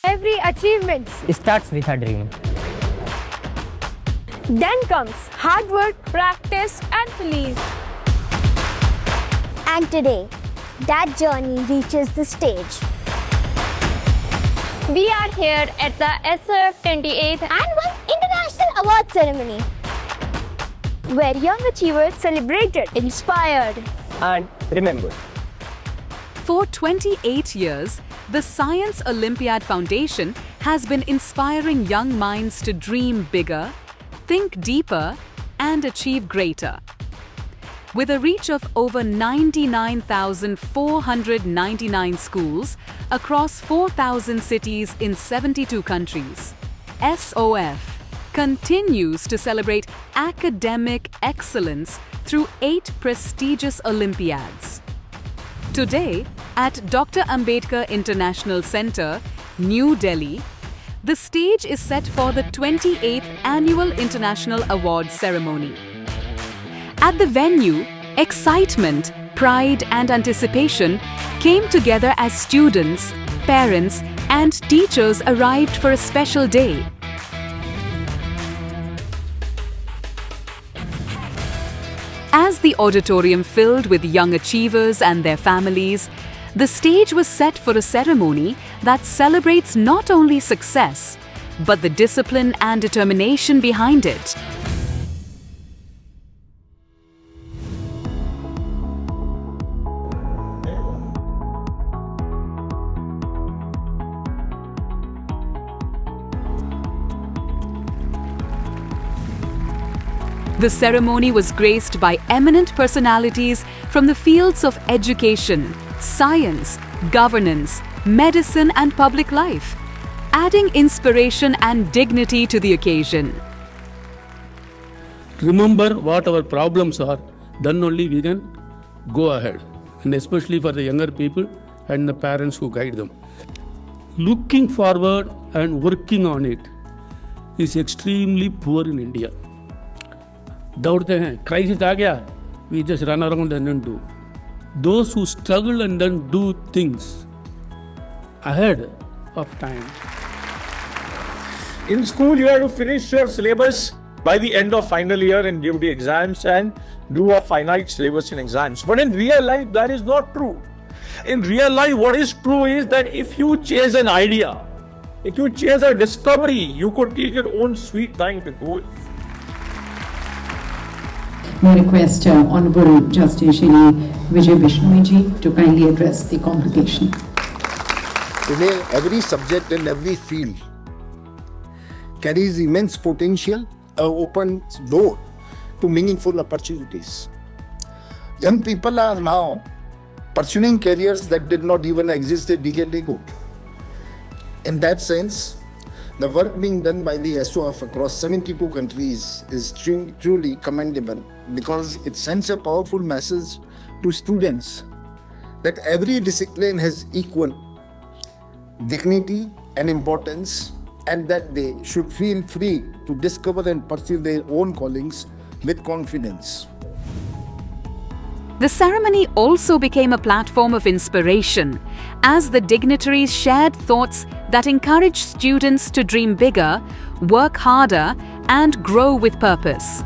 Every achievement starts with a dream. then comes hard work, practice, and belief. And today, that journey reaches the stage. We are here at the SOF 28th Annual International Award Ceremony, where young achievers celebrated, inspired. And remember, For 28 years, the Science Olympiad Foundation has been inspiring young minds to dream bigger, think deeper, and achieve greater. With a reach of over 99,499 schools across 4,000 cities in 72 countries, SOF continues to celebrate academic excellence through 8 prestigious Olympiads. Today, at Dr. Ambedkar International Centre, New Delhi, the stage is set for the 28th Annual International Awards Ceremony. At the venue, excitement, pride, and anticipation came together as students, parents, and teachers arrived for a special day. As the auditorium filled with young achievers and their families, the stage was set for a ceremony that celebrates not only success, but the discipline and determination behind it. The ceremony was graced by eminent personalities from the fields of education, science, governance, medicine, and public life, adding inspiration and dignity to the occasion. Remember what our problems are, then only we can go ahead. And especially for the younger people and the parents who guide them. Looking forward and working on it is extremely poor in India. दौड़ते हैं, crisis आ गया, we just run around and then do. Those who struggle and then do things ahead of time. In school, you have to finish your syllabus by the end of final year and give the exams and do a finite syllabus in exams. But in real life, that is not true. In real life, what is true is that if you chase an idea, if you chase a discovery, you could take your own sweet time to do it. May request Honorable Justice Shri Vijay Bishnoi ji to kindly address the congregation. Today, every subject and every field carries immense potential, opens door to meaningful opportunities. Young people are now pursuing careers that did not even exist a decade ago. In that sense, the work being done by the SOF across 72 countries is truly commendable because it sends a powerful message to students that every discipline has equal dignity and importance and that they should feel free to discover and pursue their own callings with confidence. The ceremony also became a platform of inspiration as the dignitaries shared thoughts that encourage students to dream bigger, work harder, and grow with purpose.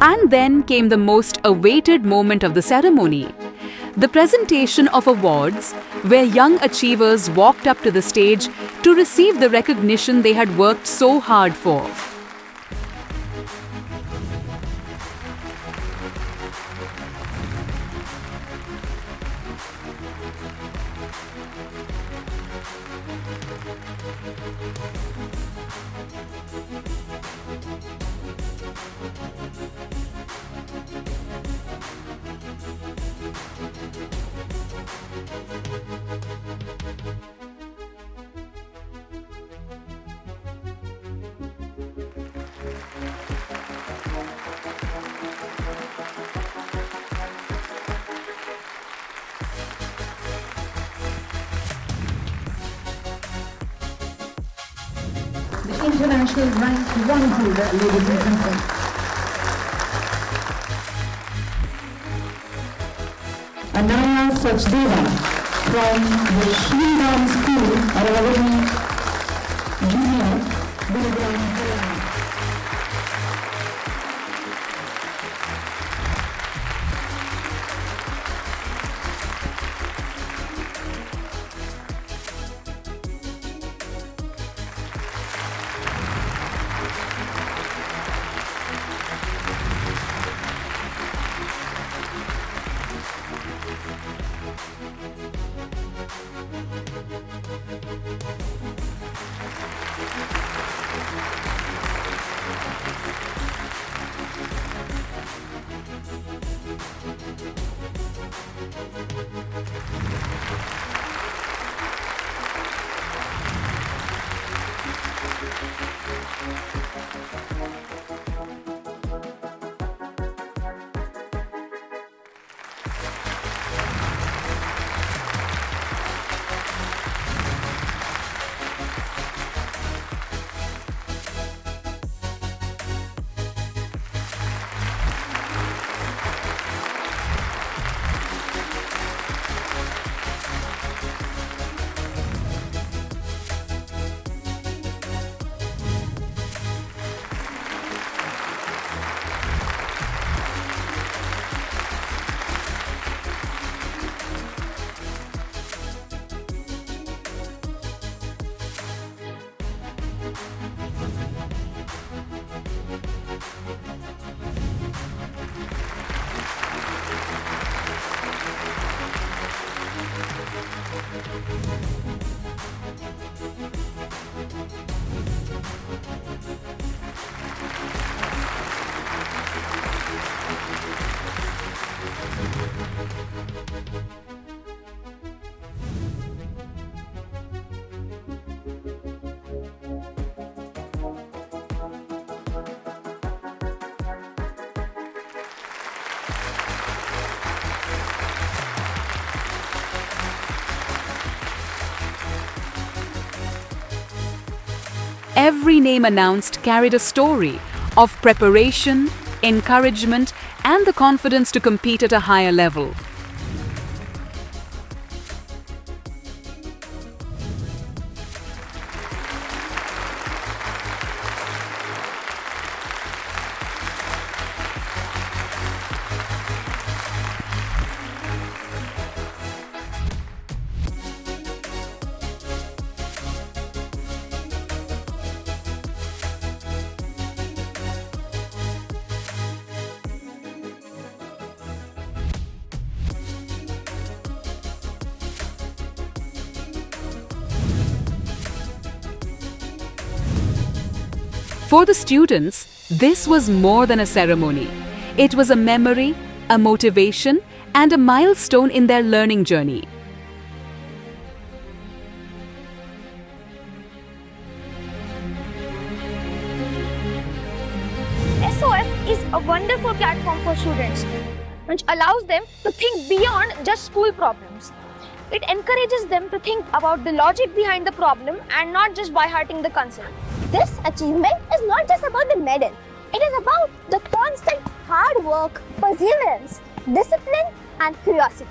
And then came the most awaited moment of the ceremony, the presentation of awards, where young achievers walked up to the stage to receive the recognition they had worked so hard for. International rank 1 holder, ladies and gentlemen. And now Sachdeva from the Shriram School, Aravali Junior, Gurugram, Haryana. Every name announced carried a story of preparation, encouragement, and the confidence to compete at a higher level. For the students, this was more than a ceremony. It was a memory, a motivation, and a milestone in their learning journey. SOF is a wonderful platform for students, which allows them to think beyond just school problems. It encourages them to think about the logic behind the problem and not just by hearting the concept. This achievement is not just about the medal. It is about the constant hard work, perseverance, discipline, and curiosity.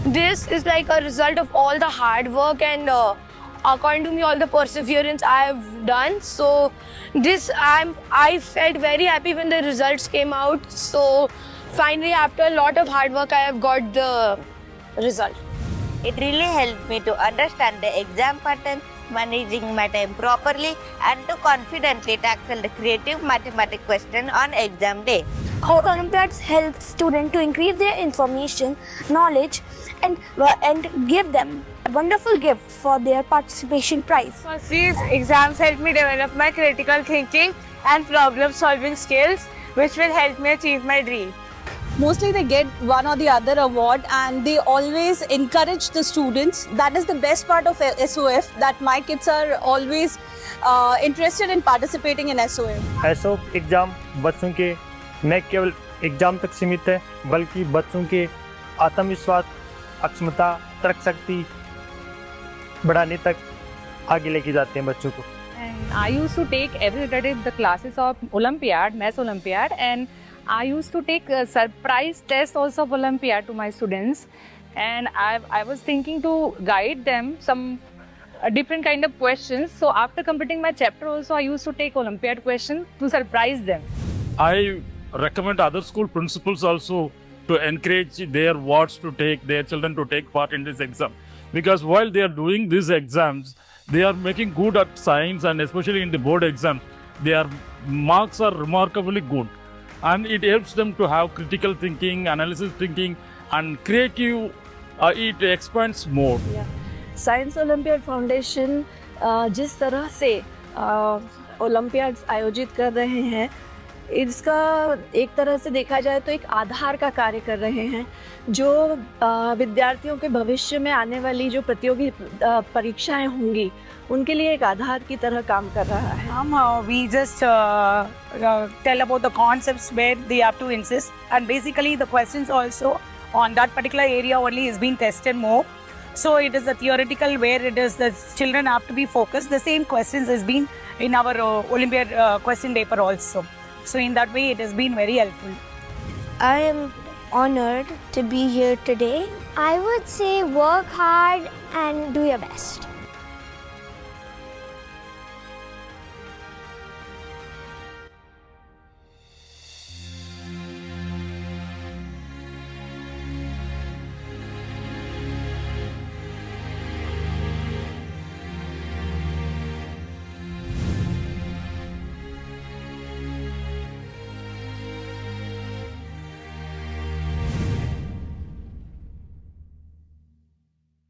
This is like a result of all the hard work and according to me all the perseverance I have done. So I felt very happy when the results came out. So finally after a lot of hard work I have got the result. It really helped me to understand the exam pattern, managing my time properly, and to confidently tackle the creative mathematics question on exam day. Olympiads help students to increase their information, knowledge, and give them a wonderful gift for their participation prize. These exams helped me develop my critical thinking and problem solving skills, which will help me achieve my dream. Mostly they get one or the other award and they always encourage the students. That is the best part of SOF, that my kids are always interested in participating in SOF. SOF exam बच्चों के न केवल exam तक सीमित है बल्कि बच्चों के आत्मविश्वास, अक्षमता, तर्क शक्ति बढ़ाने तक आगे लेके जाते हैं बच्चों को. And I used to take every day the classes of Olympiad, Maths Olympiad, and I used to take a surprise test also of Olympiad to my students. and I was thinking to guide them some different kind of questions. So after completing my chapter also, I used to take Olympiad questions to surprise them. I recommend other school principals also to encourage their wards to take their children to take part in this exam, because while they are doing these exams, they are making good at science, and especially in the board exam, their marks are remarkably good, and it helps them to have critical thinking, analysis thinking, and creative. It expands more. Science olympiad foundation जिस तरह से Olympiads आयोजित कर रहे हैं, इसका एक तरह से देखा जाए तो एक आधार का कार्य कर रहे हैं, जो विद्यार्थियों के भविष्य में आने वाली जो प्रतियोगी परीक्षाएं होंगी उनके लिए एक आधार की तरह काम कर रहा है. We just tell about the concepts where they have to insist, and basically the questions also on that particular area only is being tested more. So it is a theoretical where it is the children have to be focused. The same questions has been in our Olympiad question paper also. So in that way, it has been very helpful. I am honored to be here today. I would say work hard and do your best.